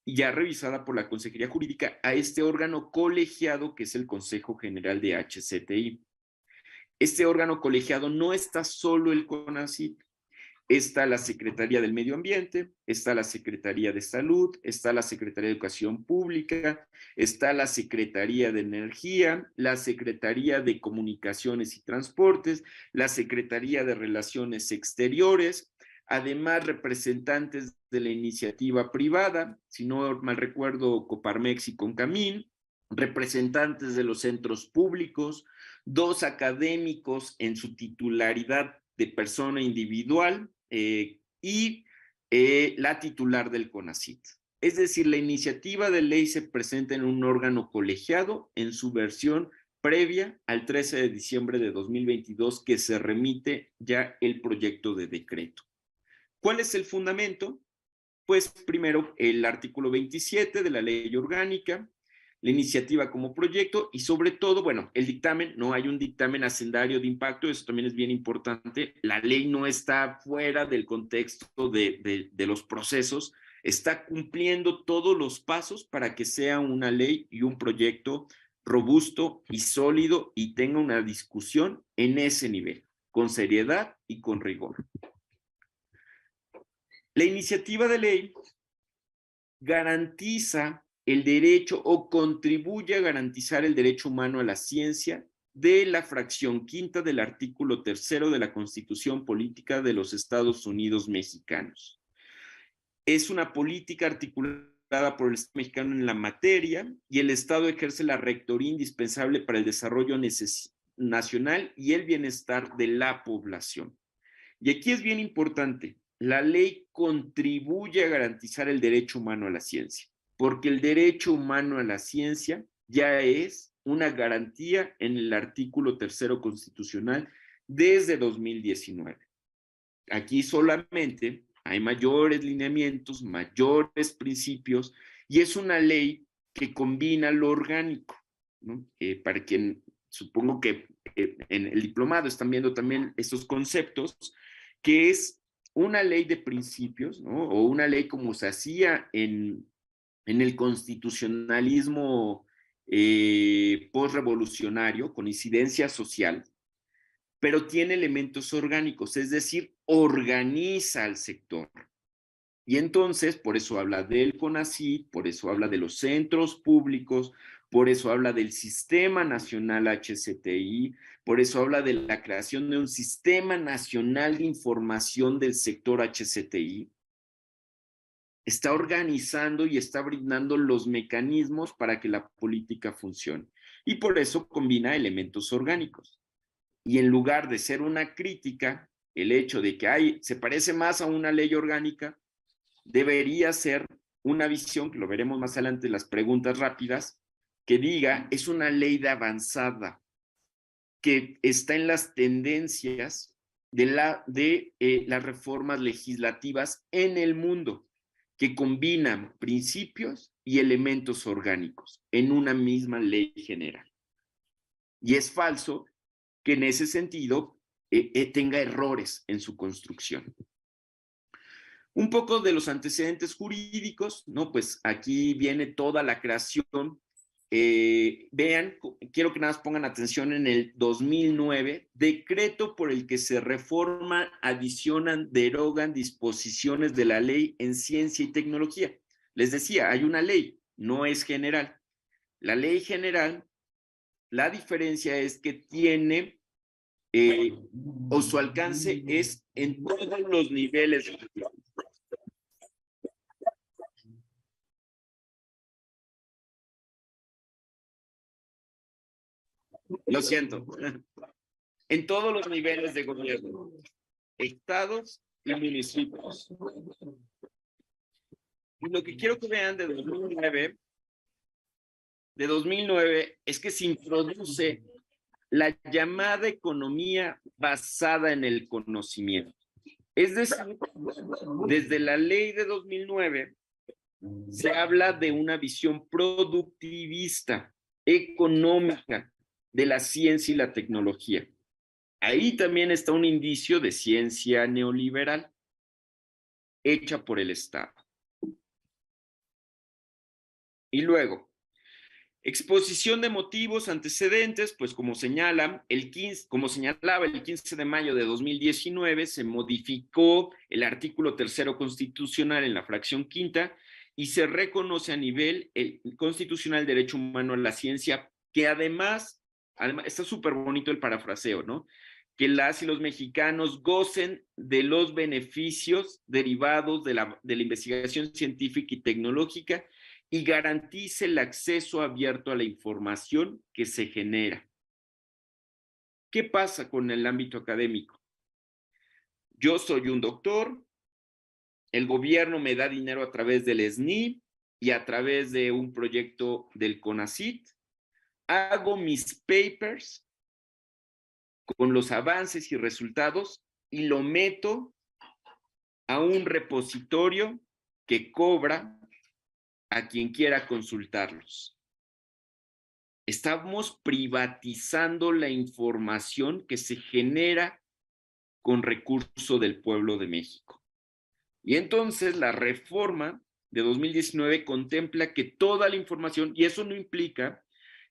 ya revisada por la Consejería Jurídica, a este órgano colegiado que es el Consejo General de HCTI. Este órgano colegiado no está solo el CONACYT, está la Secretaría del Medio Ambiente, está la Secretaría de Salud, está la Secretaría de Educación Pública, está la Secretaría de Energía, la Secretaría de Comunicaciones y Transportes, la Secretaría de Relaciones Exteriores, además representantes de la iniciativa privada, si no mal recuerdo, Coparmex y Concamín, representantes de los centros públicos, 2 académicos en su titularidad de persona individual, y la titular del CONACYT. Es decir, la iniciativa de ley se presenta en un órgano colegiado en su versión previa al 13 de diciembre de 2022, que se remite ya el proyecto de decreto. ¿Cuál es el fundamento? Pues primero el artículo 27 de la ley orgánica, la iniciativa como proyecto y sobre todo, bueno, el dictamen, no hay un dictamen hacendario de impacto, eso también es bien importante, la ley no está fuera del contexto de los procesos, está cumpliendo todos los pasos para que sea una ley y un proyecto robusto y sólido y tenga una discusión en ese nivel, con seriedad y con rigor. La iniciativa de ley garantiza el derecho o contribuye a garantizar el derecho humano a la ciencia de la fracción quinta del artículo 3º de la Constitución Política de los Estados Unidos Mexicanos. Es una política articulada por el Estado mexicano en la materia y el Estado ejerce la rectoría indispensable para el desarrollo nacional y el bienestar de la población. Y aquí es bien importante, la ley contribuye a garantizar el derecho humano a la ciencia, porque el derecho humano a la ciencia ya es una garantía en el artículo 3º constitucional desde 2019. Aquí solamente hay mayores lineamientos, mayores principios, y es una ley que combina lo orgánico, ¿no? Para quien supongo que en el diplomado están viendo también estos conceptos, que es una ley de principios, ¿no? O una ley como se hacía en el constitucionalismo postrevolucionario, con incidencia social, pero tiene elementos orgánicos, es decir, organiza al sector. Y entonces, por eso habla del CONACYT, por eso habla de los centros públicos, por eso habla del Sistema Nacional HCTI, por eso habla de la creación de un Sistema Nacional de Información del sector HCTI. Está organizando y está brindando los mecanismos para que la política funcione. Y por eso combina elementos orgánicos. Y en lugar de ser una crítica, el hecho de que se parece más a una ley orgánica, debería ser una visión, que lo veremos más adelante en las preguntas rápidas, que diga, es una ley de avanzada, que está en las tendencias de las reformas legislativas en el mundo, que combinan principios y elementos orgánicos en una misma ley general. Y es falso que en ese sentido tenga errores en su construcción. Un poco de los antecedentes jurídicos, ¿no? Pues aquí viene toda la creación. Vean, quiero que nada más pongan atención en el 2009, decreto por el que se reforman, adicionan, derogan disposiciones de la ley en ciencia y tecnología. Les decía, hay una ley, no es general. La ley general, la diferencia es que tiene o su alcance es en todos los niveles. Lo siento. En todos los niveles de gobierno, estados y municipios. Y lo que quiero que vean de 2009 es que se introduce la llamada economía basada en el conocimiento. Es decir, desde la ley de 2009 se habla de una visión productivista, económica, de la ciencia y la tecnología. Ahí también está un indicio de ciencia neoliberal, hecha por el Estado. Y luego, exposición de motivos, antecedentes, pues como señalaba, el 15 de mayo de 2019 se modificó el artículo 3º constitucional en la fracción quinta y se reconoce a nivel constitucional derecho humano a la ciencia, que además está súper bonito el parafraseo, ¿no? Que las y los mexicanos gocen de los beneficios derivados de la investigación científica y tecnológica y garantice el acceso abierto a la información que se genera. ¿Qué pasa con el ámbito académico? Yo soy un doctor, el gobierno me da dinero a través del SNI y a través de un proyecto del CONACYT, hago mis papers con los avances y resultados y lo meto a un repositorio que cobra a quien quiera consultarlos. estamos privatizando la información que se genera con recurso del pueblo de México. Y entonces la reforma de 2019 contempla que toda la información, y eso no implica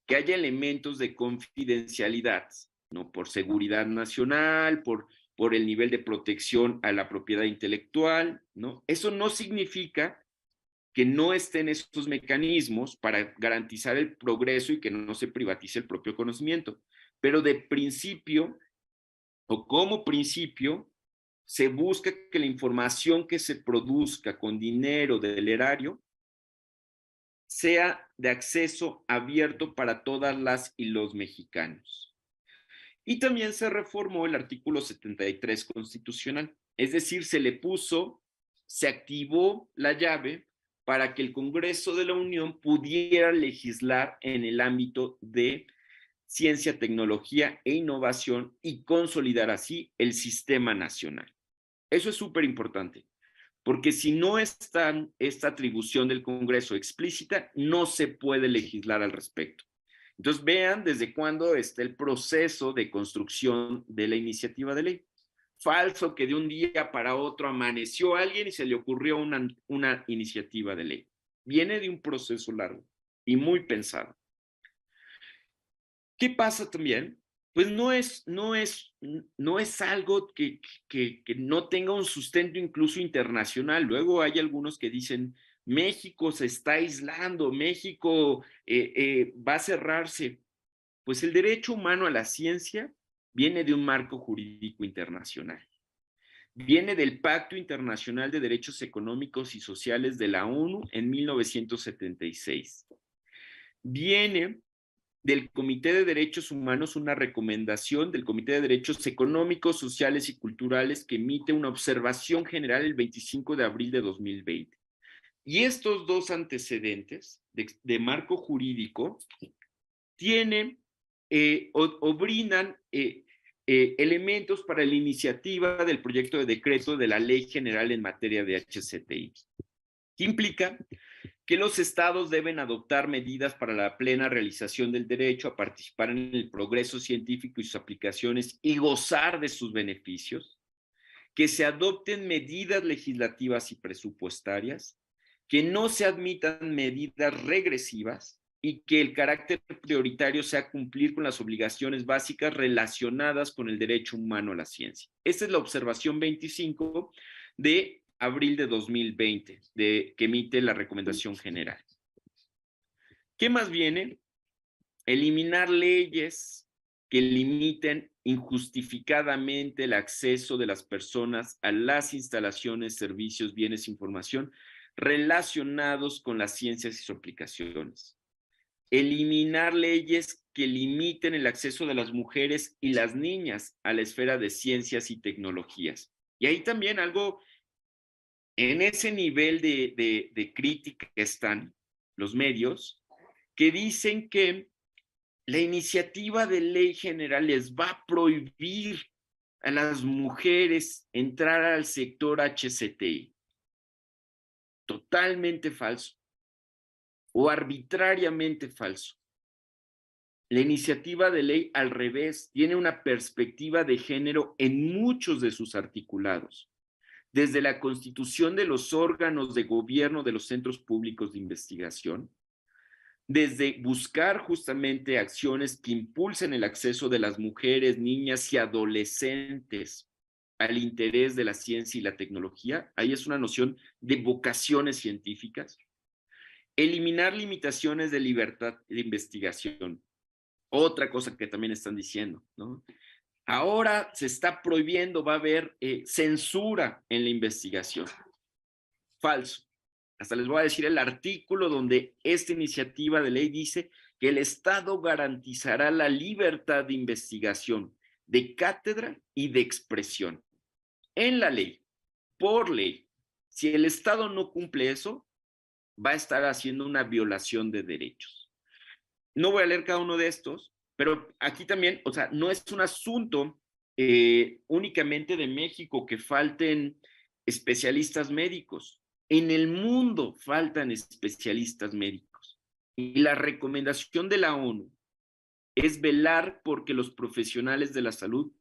que haya elementos de confidencialidad, ¿no? Por seguridad nacional, por el nivel de protección a la propiedad intelectual, ¿no? Eso no significa que no estén estos mecanismos para garantizar el progreso y que no se privatice el propio conocimiento. Pero de principio, o como principio, se busca que la información que se produzca con dinero del erario sea de acceso abierto para todas las y los mexicanos. Y también se reformó el artículo 73 constitucional, es decir, se activó la llave para que el Congreso de la Unión pudiera legislar en el ámbito de ciencia, tecnología e innovación y consolidar así el sistema nacional. Eso es súper importante, porque si no está esta atribución del Congreso explícita, no se puede legislar al respecto. Entonces vean desde cuándo está el proceso de construcción de la iniciativa de ley. Falso que de un día para otro amaneció alguien y se le ocurrió una iniciativa de ley. Viene de un proceso largo y muy pensado. ¿Qué pasa también? Pues no es algo que no tenga un sustento incluso internacional. Luego hay algunos que dicen, México se está aislando, México va a cerrarse. Pues el derecho humano a la ciencia viene de un marco jurídico internacional. Viene del Pacto Internacional de Derechos Económicos y Sociales de la ONU en 1976. Viene del Comité de Derechos Humanos, una recomendación del Comité de Derechos Económicos, Sociales y Culturales que emite una observación general el 25 de abril de 2020. Y estos dos antecedentes de marco jurídico tienen o brindan elementos para la iniciativa del proyecto de decreto de la Ley General en materia de HCTI, que implica que los estados deben adoptar medidas para la plena realización del derecho a participar en el progreso científico y sus aplicaciones y gozar de sus beneficios, que se adopten medidas legislativas y presupuestarias, que no se admitan medidas regresivas y que el carácter prioritario sea cumplir con las obligaciones básicas relacionadas con el derecho humano a la ciencia. Esta es la observación 25 de abril de 2020, que emite la recomendación general. ¿Qué más viene? Eliminar leyes que limiten injustificadamente el acceso de las personas a las instalaciones, servicios, bienes e información relacionados con las ciencias y sus aplicaciones. Eliminar leyes que limiten el acceso de las mujeres y las niñas a la esfera de ciencias y tecnologías. Y ahí también algo, en ese nivel de crítica están los medios que dicen que la iniciativa de ley general les va a prohibir a las mujeres entrar al sector HCTI. Totalmente falso o arbitrariamente falso. La iniciativa de ley, al revés, tiene una perspectiva de género en muchos de sus articulados, desde la constitución de los órganos de gobierno de los centros públicos de investigación, desde buscar justamente acciones que impulsen el acceso de las mujeres, niñas y adolescentes al interés de la ciencia y la tecnología. Ahí es una noción de vocaciones científicas. Eliminar limitaciones de libertad de investigación. Otra cosa que también están diciendo, ¿no? Ahora se está prohibiendo, va a haber censura en la investigación. Falso. Hasta les voy a decir el artículo donde esta iniciativa de ley dice que el Estado garantizará la libertad de investigación, de cátedra y de expresión. En la ley, por ley. Si el Estado no cumple eso, va a estar haciendo una violación de derechos. No voy a leer cada uno de estos, pero aquí también, o sea, no es un asunto únicamente de México que falten especialistas médicos. En el mundo faltan especialistas médicos. Y la recomendación de la ONU es velar porque los profesionales de la salud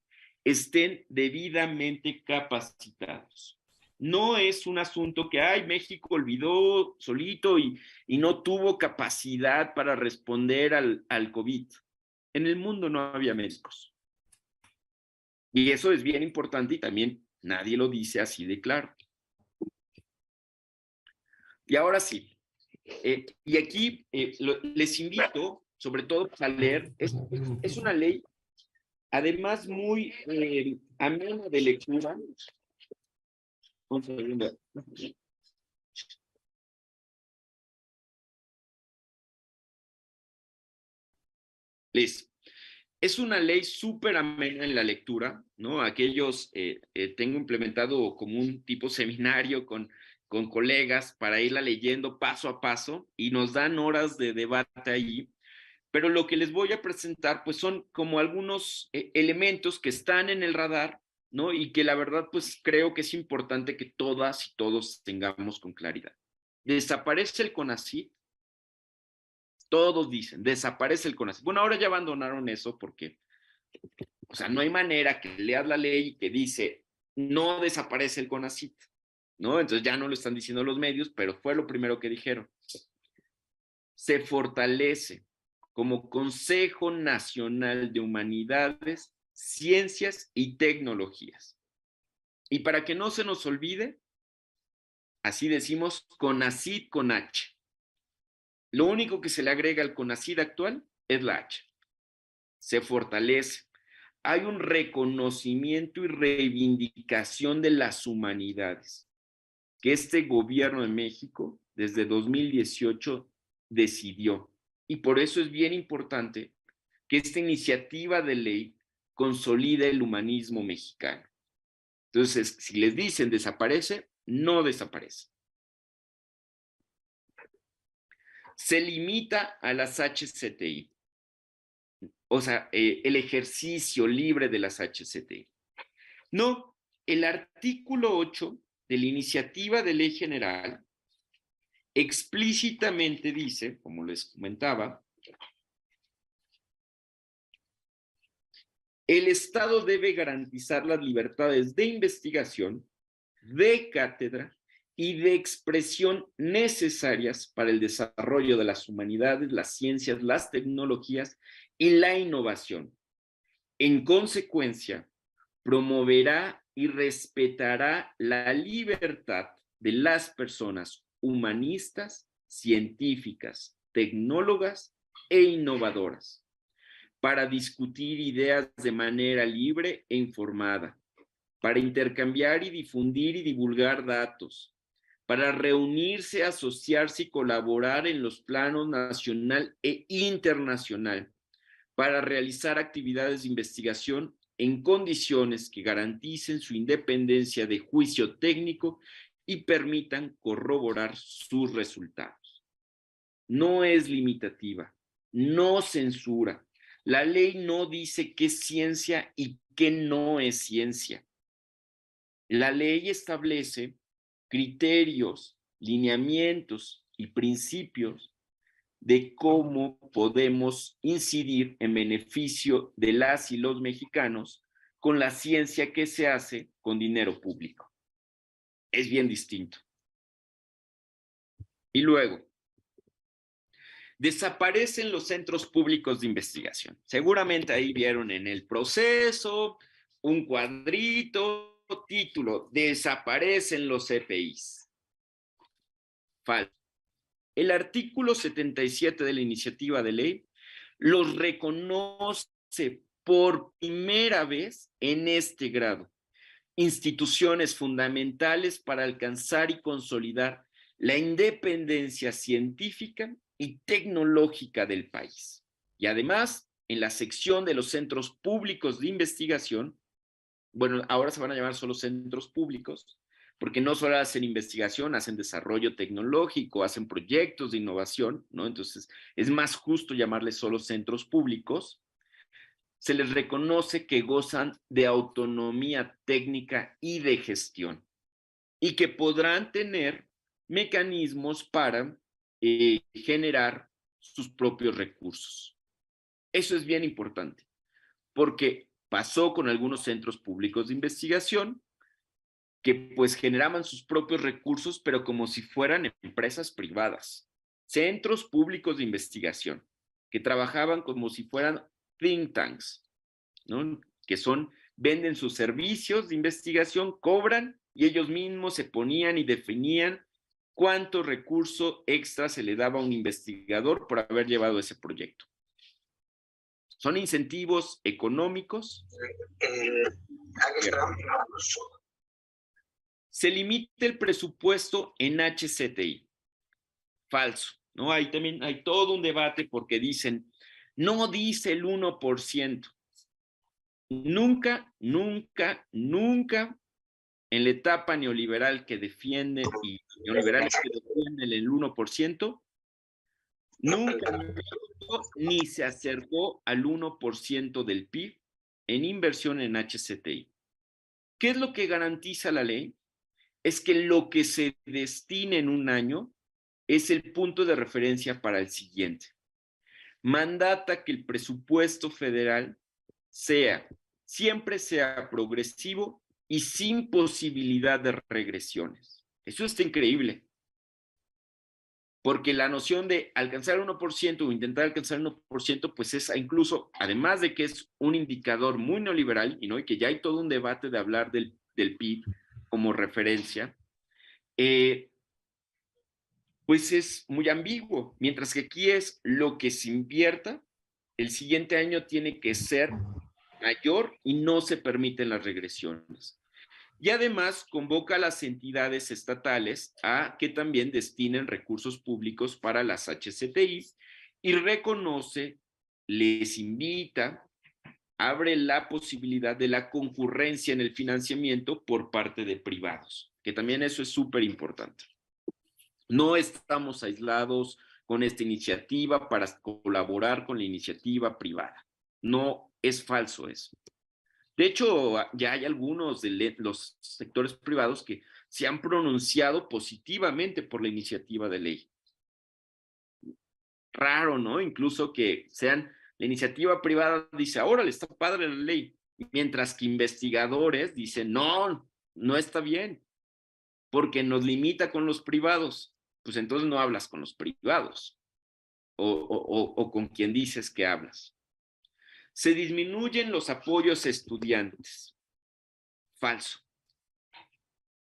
estén debidamente capacitados. No es un asunto que, ay, México olvidó solito y no tuvo capacidad para responder al COVID. En el mundo no había médicos. Y eso es bien importante y también nadie lo dice así de claro. Y ahora sí, y aquí les invito, sobre todo, a leer, es una ley, además muy amena de lectura. Un segundo. Listo. Es una ley súper amena en la lectura, ¿no? Aquellos, tengo implementado como un tipo seminario con colegas para irla leyendo paso a paso y nos dan horas de debate ahí. Pero lo que les voy a presentar, pues son como algunos elementos que están en el radar, ¿no? Y que la verdad, pues creo que es importante que todas y todos tengamos con claridad. Desaparece el CONACYT. Todos dicen, desaparece el CONACYT. Bueno, ahora ya abandonaron eso porque, o sea, no hay manera que leas la ley que dice, no desaparece el CONACYT, ¿no? Entonces ya no lo están diciendo los medios, pero fue lo primero que dijeron. Se fortalece como Consejo Nacional de Humanidades, Ciencias y Tecnologías. Y para que no se nos olvide, así decimos CONACYT con H. Lo único que se le agrega al CONACYT actual es la H. Se fortalece. Hay un reconocimiento y reivindicación de las humanidades que este gobierno de México desde 2018 decidió. Y por eso es bien importante que esta iniciativa de ley consolide el humanismo mexicano. Entonces, si les dicen desaparece, no desaparece. Se limita a las HCTI, o sea, el ejercicio libre de las HCTI. No, el artículo 8 de la iniciativa de ley general explícitamente dice, como les comentaba, el Estado debe garantizar las libertades de investigación, de cátedra y de expresión necesarias para el desarrollo de las humanidades, las ciencias, las tecnologías y la innovación. En consecuencia, promoverá y respetará la libertad de las personas humanistas, científicas, tecnólogas e innovadoras para discutir ideas de manera libre e informada, para intercambiar y difundir y divulgar datos, para reunirse, asociarse y colaborar en los planos nacional e internacional, para realizar actividades de investigación en condiciones que garanticen su independencia de juicio técnico y permitan corroborar sus resultados. No es limitativa, no censura. La ley no dice qué es ciencia y qué no es ciencia. La ley establece criterios, lineamientos y principios de cómo podemos incidir en beneficio de las y los mexicanos con la ciencia que se hace con dinero público. Es bien distinto. Y luego, desaparecen los centros públicos de investigación. Seguramente ahí vieron en el proceso un cuadrito, título, desaparecen los CPIs. Falso. El artículo 77 de la iniciativa de ley los reconoce por primera vez en este grado. Instituciones fundamentales para alcanzar y consolidar la independencia científica y tecnológica del país. Y además, en la sección de los centros públicos de investigación, bueno, ahora se van a llamar solo centros públicos, porque no solo hacen investigación, hacen desarrollo tecnológico, hacen proyectos de innovación, ¿no? Entonces, es más justo llamarles solo centros públicos. Se les reconoce que gozan de autonomía técnica y de gestión y que podrán tener mecanismos para generar sus propios recursos. Eso es bien importante, porque pasó con algunos centros públicos de investigación que pues generaban sus propios recursos, pero como si fueran empresas privadas. Centros públicos de investigación que trabajaban como si fueran think tanks, ¿no? Que venden sus servicios de investigación, cobran y ellos mismos se ponían y definían cuánto recurso extra se le daba a un investigador por haber llevado ese proyecto. Son incentivos económicos. Se limita el presupuesto en HCTI. Falso, ¿no? Ahí también hay todo un debate porque dicen, no dice el 1%. Nunca, nunca, nunca en la etapa neoliberal que defienden y neoliberales que defienden el 1%, nunca ni se acercó al 1% del PIB en inversión en HCTI. ¿Qué es lo que garantiza la ley? Es que lo que se destine en un año es el punto de referencia para el siguiente. Mandata que el presupuesto federal siempre sea progresivo y sin posibilidad de regresiones. Eso está increíble. Porque la noción de alcanzar el 1% o intentar alcanzar el 1%, pues es incluso, además de que es un indicador muy neoliberal, y que ya hay todo un debate de hablar del PIB como referencia, pues es muy ambiguo, mientras que aquí es lo que se invierta, el siguiente año tiene que ser mayor y no se permiten las regresiones. Y además convoca a las entidades estatales a que también destinen recursos públicos para las HCTI y reconoce, les invita, abre la posibilidad de la concurrencia en el financiamiento por parte de privados, que también eso es súper importante. No estamos aislados con esta iniciativa para colaborar con la iniciativa privada. No es falso eso. De hecho, ya hay algunos de los sectores privados que se han pronunciado positivamente por la iniciativa de ley. Raro, ¿no? Incluso que sean la iniciativa privada dice, órale, está padre la ley, mientras que investigadores dicen, no, no está bien, porque nos limita con los privados. Pues entonces no hablas con los privados o con quien dices que hablas. Se disminuyen los apoyos a estudiantes. Falso.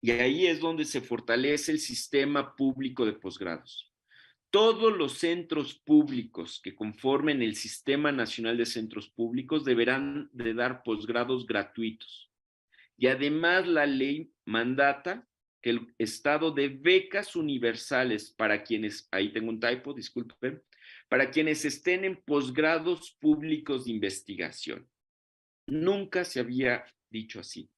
Y ahí es donde se fortalece el sistema público de posgrados. Todos los centros públicos que conformen el Sistema Nacional de Centros Públicos deberán de dar posgrados gratuitos. Y además la ley mandata que el estado de becas universales para quienes, ahí tengo un typo, disculpen, para quienes estén en posgrados públicos de investigación. Nunca se había dicho así.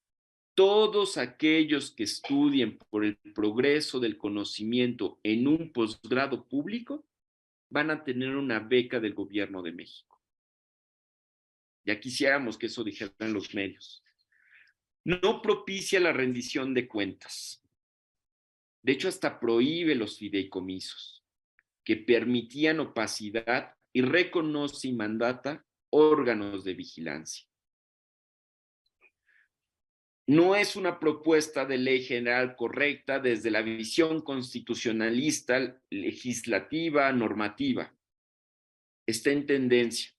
Todos aquellos que estudien por el progreso del conocimiento en un posgrado público van a tener una beca del gobierno de México. Ya quisiéramos que eso dijeran los medios. No propicia la rendición de cuentas. De hecho, hasta prohíbe los fideicomisos, que permitían opacidad y reconoce y mandata órganos de vigilancia. No es una propuesta de ley general correcta desde la visión constitucionalista, legislativa, normativa. Está en tendencia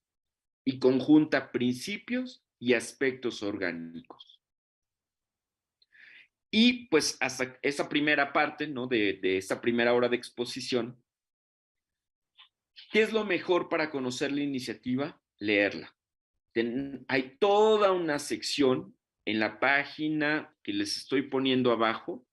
y conjunta principios y aspectos orgánicos. Y pues hasta esa primera parte, ¿no? de esta primera hora de exposición, ¿qué es lo mejor para conocer la iniciativa? Leerla. Hay toda una sección en la página que les estoy poniendo abajo,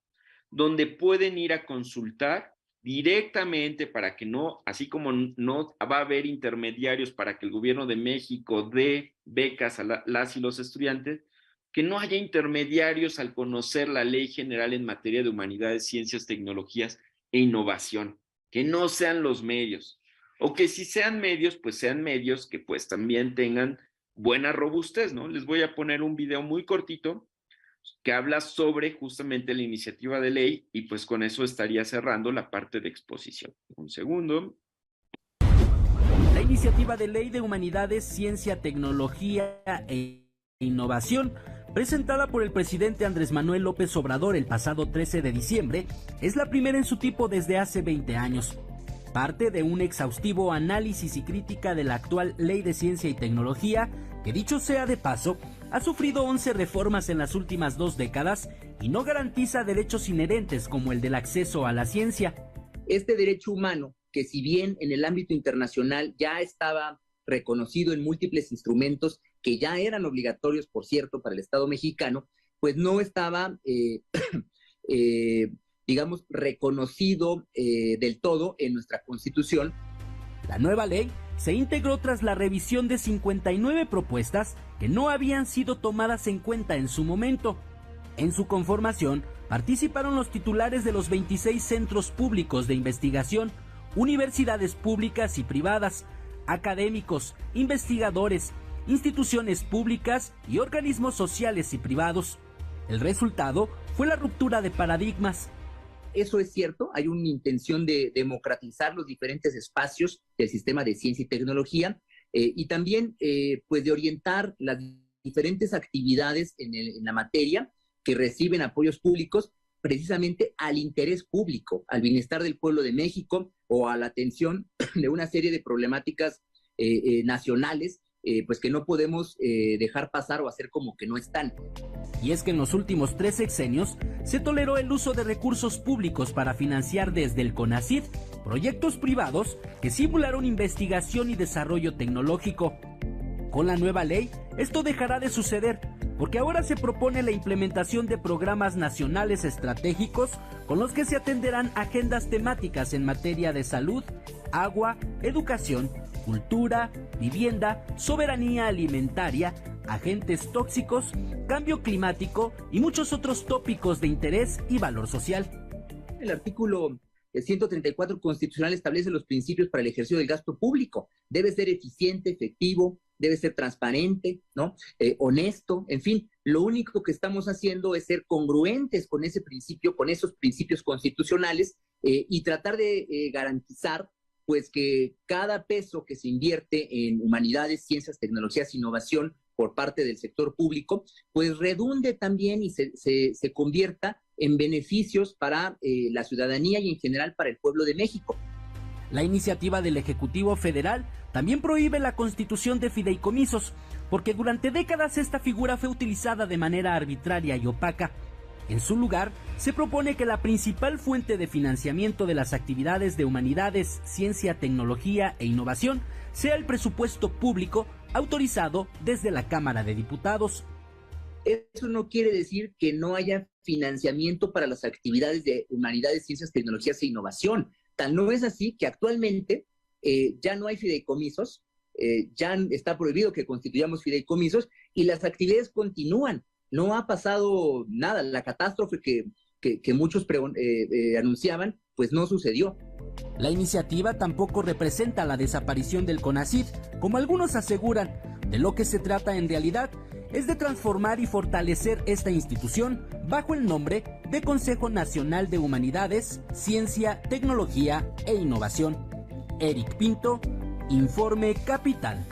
donde pueden ir a consultar directamente para que no, así como no va a haber intermediarios para que el gobierno de México dé becas a las y los estudiantes, que no haya intermediarios al conocer la Ley General en materia de humanidades, ciencias, tecnologías e innovación, que no sean los medios, o que si sean medios, pues sean medios que pues también tengan buena robustez, ¿no? Les voy a poner un video muy cortito que habla sobre justamente la iniciativa de ley y pues con eso estaría cerrando la parte de exposición. Un segundo. La iniciativa de ley de humanidades, ciencia, tecnología e innovación, presentada por el presidente Andrés Manuel López Obrador el pasado 13 de diciembre, es la primera en su tipo desde hace 20 años. Parte de un exhaustivo análisis y crítica de la actual Ley de Ciencia y Tecnología, que dicho sea de paso, ha sufrido 11 reformas en las últimas 2 décadas y no garantiza derechos inherentes como el del acceso a la ciencia. Este derecho humano, que si bien en el ámbito internacional ya estaba reconocido en múltiples instrumentos que ya eran obligatorios, por cierto, para el Estado mexicano, pues no estaba, digamos, reconocido del todo en nuestra Constitución. La nueva ley se integró tras la revisión de 59 propuestas que no habían sido tomadas en cuenta en su momento. En su conformación participaron los titulares de los 26 centros públicos de investigación, universidades públicas y privadas, académicos, investigadores, instituciones públicas y organismos sociales y privados. El resultado fue la ruptura de paradigmas. Eso es cierto, hay una intención de democratizar los diferentes espacios del sistema de ciencia y tecnología y también pues de orientar las diferentes actividades en la materia que reciben apoyos públicos precisamente al interés público, al bienestar del pueblo de México o a la atención de una serie de problemáticas nacionales pues que no podemos dejar pasar o hacer como que no están. Y es que en los últimos 3 sexenios se toleró el uso de recursos públicos para financiar desde el CONACYT proyectos privados que simularon investigación y desarrollo tecnológico. Con la nueva ley, esto dejará de suceder, porque ahora se propone la implementación de programas nacionales estratégicos con los que se atenderán agendas temáticas en materia de salud, agua, educación, cultura, vivienda, soberanía alimentaria, agentes tóxicos, cambio climático y muchos otros tópicos de interés y valor social. El artículo 134 constitucional establece los principios para el ejercicio del gasto público. Debe ser eficiente, efectivo, debe ser transparente, ¿no? Honesto, en fin, lo único que estamos haciendo es ser congruentes con ese principio, con esos principios constitucionales y tratar de garantizar pues que cada peso que se invierte en humanidades, ciencias, tecnologías, innovación por parte del sector público, pues redunde también y se convierta en beneficios para la ciudadanía y en general para el pueblo de México. La iniciativa del Ejecutivo Federal también prohíbe la constitución de fideicomisos, porque durante décadas esta figura fue utilizada de manera arbitraria y opaca. En su lugar, se propone que la principal fuente de financiamiento de las actividades de humanidades, ciencia, tecnología e innovación sea el presupuesto público autorizado desde la Cámara de Diputados. Eso no quiere decir que no haya financiamiento para las actividades de humanidades, ciencias, tecnologías e innovación. Tal no es así que actualmente ya no hay fideicomisos, ya está prohibido que constituyamos fideicomisos y las actividades continúan. No ha pasado nada, la catástrofe que muchos anunciaban, pues no sucedió. La iniciativa tampoco representa la desaparición del CONACYT, como algunos aseguran. De lo que se trata en realidad es de transformar y fortalecer esta institución bajo el nombre de Consejo Nacional de Humanidades, Ciencia, Tecnología e Innovación. Eric Pinto, Informe Capital.